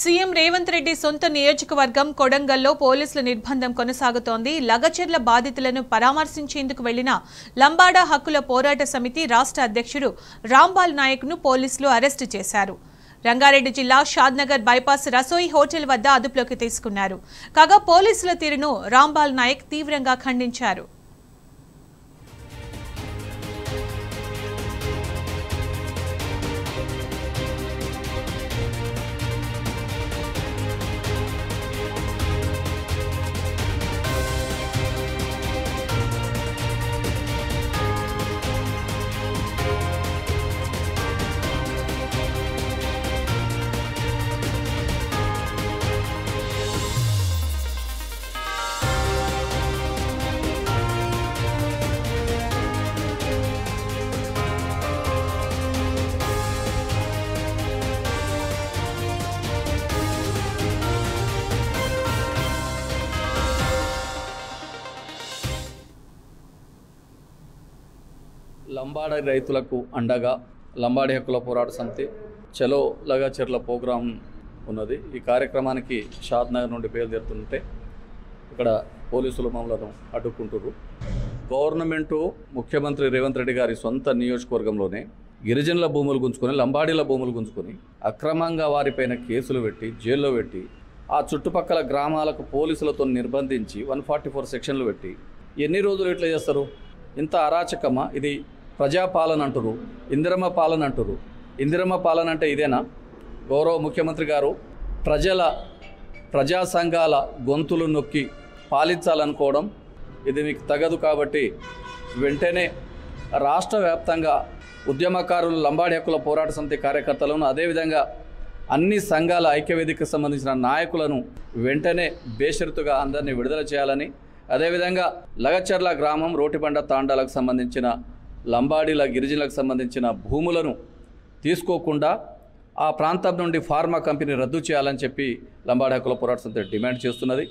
CM Revanth Reddy సొంత నియోజకవర్గం కొడంగల్లో పోలీసుల నిర్బంధం కొనసాగుతోంది. లగచర్ల బాధితులను పరామర్శించేందుకు వెళ్లిన లంబాడ హక్కుల పోరాట సమితి రాష్ట్ర అధ్యక్షుడు రాంబాల్ నాయక్ను పోలీసులు అరెస్టు చేశారు. రంగారెడ్డి జిల్లా షాద్నగర్ బైపాస్ రసోయి హోటల్ వద్ద అదుపులోకి తీసుకున్నారు. కాగా పోలీసుల తీరును రాంబాల్ నాయక్ తీవ్రంగా ఖండించారు. లంబాడ రైతులకు అండగా లంబాడి హక్కుల పోరాట సమితి చలో లగచర్ల ప్రోగ్రాం ఉన్నది. ఈ కార్యక్రమానికి షాద్నగర్ నుండి బయలుదేరుతుంటే ఇక్కడ పోలీసులు మమ్మల్ని అడ్డుకుంటున్నారు. గవర్నమెంటు ముఖ్యమంత్రి రేవంత్ రెడ్డి గారి సొంత నియోజకవర్గంలోనే గిరిజనుల భూములు గుంజుకొని లంబాడీల భూములు గుంజుకొని అక్రమంగా వారిపైన కేసులు పెట్టి జైల్లో పెట్టి ఆ చుట్టుపక్కల గ్రామాలకు పోలీసులతో నిర్బంధించి 144 సెక్షన్లు పెట్టి ఎన్ని రోజులు ఇట్లా చేస్తారు? ఇంత అరాచకమా? ఇది ప్రజాపాలన అంటారు, ఇందిరమ్మ పాలన అంటారు. ఇందిరమ్మ పాలన అంటే ఇదేనా? గౌరవ ముఖ్యమంత్రి గారు ప్రజా సంఘాల గొంతులు నొక్కి పాలించాలనుకోవడం ఇది మీకు తగదు. కాబట్టి వెంటనే రాష్ట్ర వ్యాప్తంగా ఉద్యమకారులు లంబాడి హక్కుల పోరాట సమితి కార్యకర్తలను అదేవిధంగా అన్ని సంఘాల ఐక్యవేదికకు సంబంధించిన నాయకులను వెంటనే బేషరతుగా అందరినీ విడుదల చేయాలని, అదేవిధంగా లగచర్ల గ్రామం రోటిబండ తాండాలకు సంబంధించిన లంబాడీల గిరిజనులకు సంబంధించిన భూములను తీసుకోకుండా ఆ ప్రాంతం నుండి ఫార్మా కంపెనీ రద్దు చేయాలని చెప్పి లంబాడి హక్కుల పోరాట సమితి డిమాండ్ చేస్తున్నది.